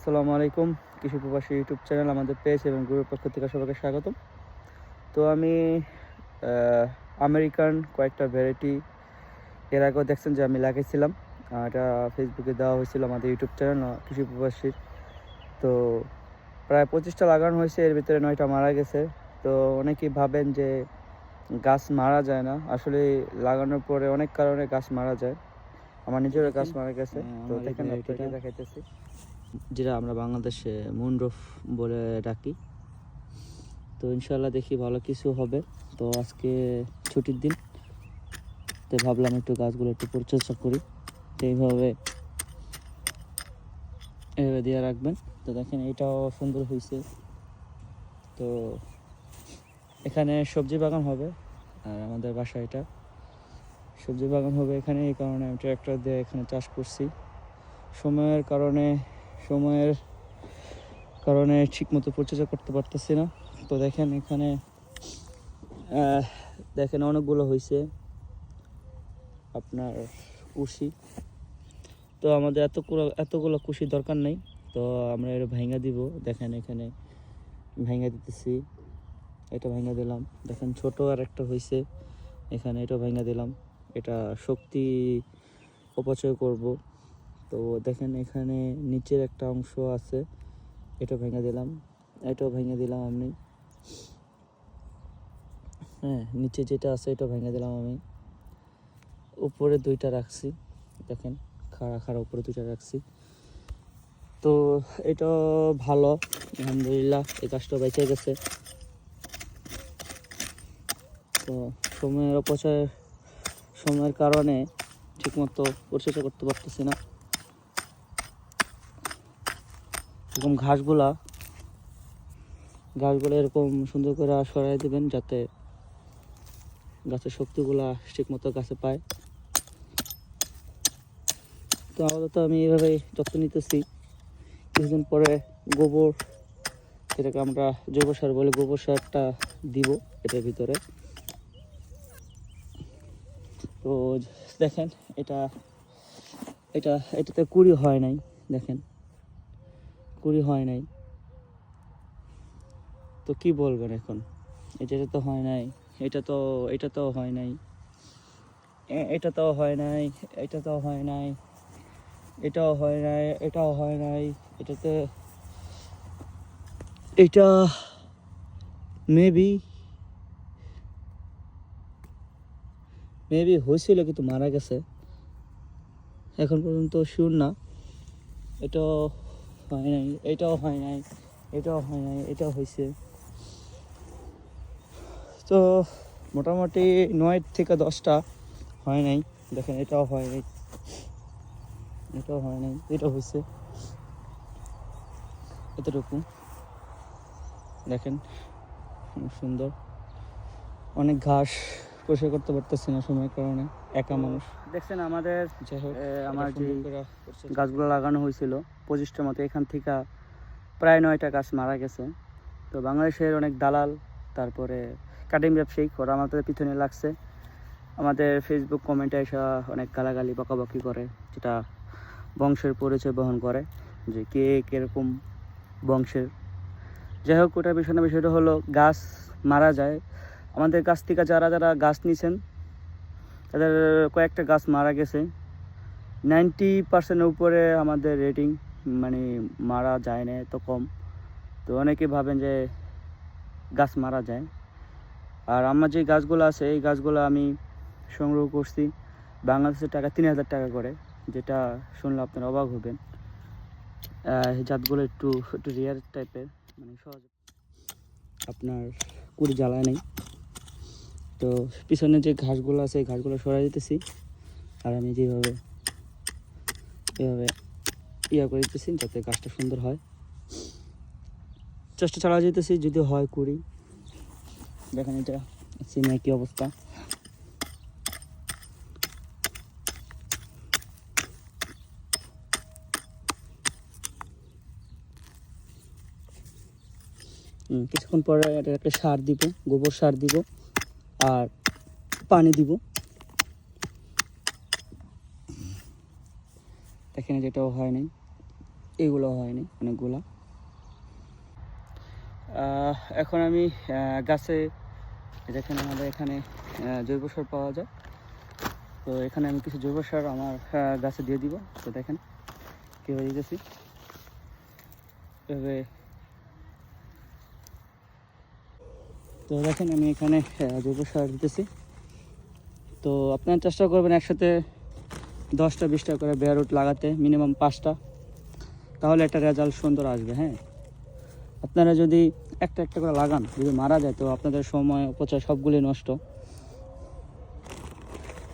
আসসালামু আলাইকুম। কৃষি প্রবাসী ইউটিউব চ্যানেল আমাদের পেজ এবং গ্রুপের পক্ষ থেকে সবাইকে স্বাগতম। তো আমি আমেরিকান কয়েকটা ভ্যারাইটি এর আগেও দেখছেন যে আমি লাগিয়েছিলাম। এটা ফেসবুকে দেওয়া হয়েছিল আমাদের ইউটিউব চ্যানেল কৃষি প্রবাসীর। তো প্রায় 25টা লাগানো হয়েছে, এর ভিতরে 9টা মারা গেছে। তো অনেকেই ভাবেন যে গাছ মারা যায় না, আসলে লাগানোর পরে অনেক কারণে গাছ মারা যায়। আমার নিজেরও গাছ মারা গেছে। তো দেখেন আপনাকে দেখাইতেছি, যেটা আমরা বাংলাদেশে মুনরোফ বলে ডাকি। তো ইনশাল্লাহ দেখি ভালো কিছু হবে। তো আজকে ছুটির দিন, তো ভাবলাম একটু গাছগুলো একটু পরিচর্যা করি। তো এইভাবে দিয়ে রাখবেন। তো দেখেন এটাও সুন্দর হয়েছে। তো এখানে সবজি বাগান হবে, আর আমাদের বাসায় এটা সবজি বাগান হবে এখানে। এই কারণে আমি ট্রাক্টর দিয়ে এখানে চাষ করছি। সময়ের কারণে ঠিক মতো পরিচর্যা করতে পারতেছি না। তো দেখেন এখানে দেখেন অনেকগুলো হয়েছে আপনার কুশি। তো আমাদের এতগুলো কুশি দরকার নেই, তো আমরা এটা ভাঙা দিব। দেখেন এখানে ভাঙা দিতেছি, এটা ভাঙা দিলাম। দেখেন ছোট আর একটা হয়েছে এখানে, এটা ভাঙা দিলাম। এটা শক্তি অপচয় করব। তো দেখেন এখানে নিচের একটা অংশ আছে, এটা ভেঙে দিলাম। এটাও ভেঙে দিলাম আমি। হ্যাঁ, নিচে যেটা আছে এটা ভেঙে দিলাম আমি। উপরে দুইটা রাখছি, দেখেন খাড়া উপরে দুইটা রাখছি। তো এটা ভালো, আলহামদুলিল্লাহ এই গাছটা বেঁচে গেছে। তো সময়ের কারণে ঠিকমতো পরিচর্যা করতে পারতেছি না। এরকম ঘাসগুলা এরকম সুন্দর করে সরাই দিবেন, যাতে গাছের শক্তিগুলা ঠিকমতো গাছে পায়। তো আপাতত আমি এইভাবে যত্ন নিতেছি। কিছুদিন পরে গোবর, যেটাকে আমরা জৈব সার বলি, গোবর সারটা দিব এটার ভিতরে। তো দেখেন এটাতে কুড়ি হয় নাই, দেখেন কুড়ি হয় নাই। তো কি বলবেন এখন, এটা তো হয় নাই, এটাতেও হয় নাই, এটাতেও হয় নাই, এটাতেও হয় নাই, এটাও হয় নাই, এটাও হয় নাই। এটা মেবি হয়েছিল, কিন্তু মারা গেছে। এখন পর্যন্ত শিওর না। এটাও হয় নাই, এটাও হয় নাই, এটাও হয় নাই, এটাও হয়েছে। তো মোটামুটি 9 থেকে 10টা হয় নাই। দেখেন এটাও হয় নাই, এটাও হয় নাই, এটা হয়েছে এতটুকু। দেখেন সুন্দর। অনেক ঘাস পরিষ্কার করতে পারতেছি না সময়ের কারণে, একা মানুষ। দেখছেন আমাদের যাই হোক, আমার যে গাছগুলো লাগানো হয়েছিল 25টার মতো, এখান থেকে প্রায় 9টা গাছ মারা গেছে। তো বাংলাদেশের অনেক দালাল, তারপরে কাটিং ব্যবসায়িক, ওরা আমাদের পিছনে লাগছে। আমাদের ফেসবুক কমেন্টে এসে অনেক গালাগালি বকাবকি করে, যেটা বংশের পরিচয় বহন করে, যে কে কীরকম বংশের। যাই হোক, ওটার বিষয়টা হলো গাছ মারা যায়। আমাদের কাছ থেকে যারা গাছ নিছেন, তাদের কয়েকটা গাছ মারা গেছে। 90%-এর উপরে আমাদের রেটিং, মানে মারা যায় না, এত কম। তো অনেকে ভাবেন যে গাছ মারা যায়। আর আমার যে গাছগুলো আছে, এই গাছগুলো আমি সংগ্রহ করছি বাংলাদেশের টাকা 3000 টাকা করে, যেটা শুনলে আপনারা অবাক হবেন। এই জাতগুলো একটু রেয়ার টাইপের, মানে সহজে আপনার কুড়ি জ্বালায় নেই। তো পিছনে যে ঘাসগুলো আছে, এই ঘাসগুলো সরাই দিতেছি, আর আমি এভাবে করে দিতেছি, যাতে গাছটা সুন্দর হয়। চেষ্টা চালা যেতেছি, যদি হয় কুড়ি। দেখেন এটা সিমে কি অবস্থা। কিছুক্ষণ পরে এটা একটা সার দিব, গোবর সার দিব, আর পানি দিব। দেখেন যেটাও হয় নাই, এগুলো হয়নি অনেকগুলো। এখন আমি গাছে দেখেন আমাদের এখানে জৈব সার পাওয়া যায়, তো এখানে আমি কিছু জৈব সার আমার গাছে দিয়ে দিব। তো দেখেন কীভাবে দিতেছি, এভাবে। তো দেখেন আমি এখানে জৈব সার দিতেছি। তো আপনারা চেষ্টা করবেন একসাথে 10টা-20টা করে বেয়ার রুট লাগাতে, মিনিমাম 5টা, তাহলে একটা রেজাল্ট সুন্দর আসবে। হ্যাঁ, আপনারা যদি একটা একটা করে লাগান, যদি মারা যায় তো আপনাদের সময় অপচয় সবগুলি নষ্ট।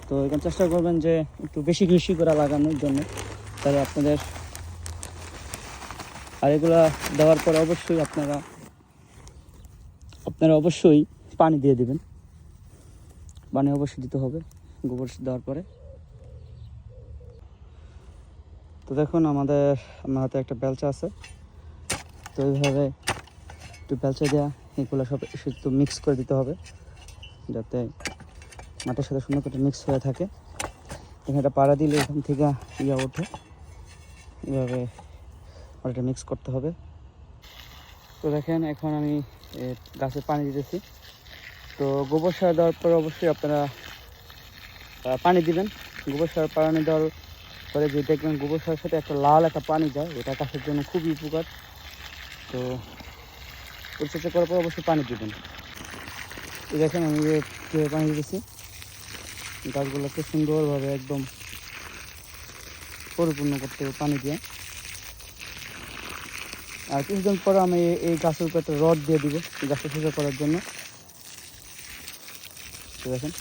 তো এখানে চেষ্টা করবেন যে একটু বেশি বেশি করে লাগানোর জন্য, তাহলে আপনাদের। আর এগুলা দেওয়ার পরে অবশ্যই আপনারা অবশ্যই পানি দিয়ে দিবেন। পানি অবশ্যই দিতে হবে গোবর দেওয়ার পরে। তো দেখুন আমার হাতে একটা বেলচা আছে, তো এইভাবে একটু বেলচা দেওয়া এগুলো সব একটু মিক্স করে দিতে হবে, যাতে মাটির সাথে সুন্দর করে মিক্স হয়ে থাকে। এখানে পাড়া দিলে এখান থেকে ওঠে, এইভাবে মাটিটা মিক্স করতে হবে। তো দেখেন এখন আমি গাছে পানি দিতেছি। তো গোবর সার দেওয়ার পরে অবশ্যই আপনারা পানি দিবেন। গোবর সার পানি দেওয়ার পরে যে দেখবেন গোবর সারের সাথে একটা লাল একটা পানি যায়, এটা গাছের জন্য খুবই উপকার। তো পরিচর্যা করার পর অবশ্যই পানি দিবেন। তো দেখেন আমি কীভাবে পানি দিতেছি, গাছগুলোকে সুন্দরভাবে একদম পরিপূর্ণ করতে হবে পানি দিয়ে। আর কিছুদিন পরে আমি এই গাছের উপর একটা রড দিয়ে দিব গাছটা সোজা করার জন্য। তো দেখেন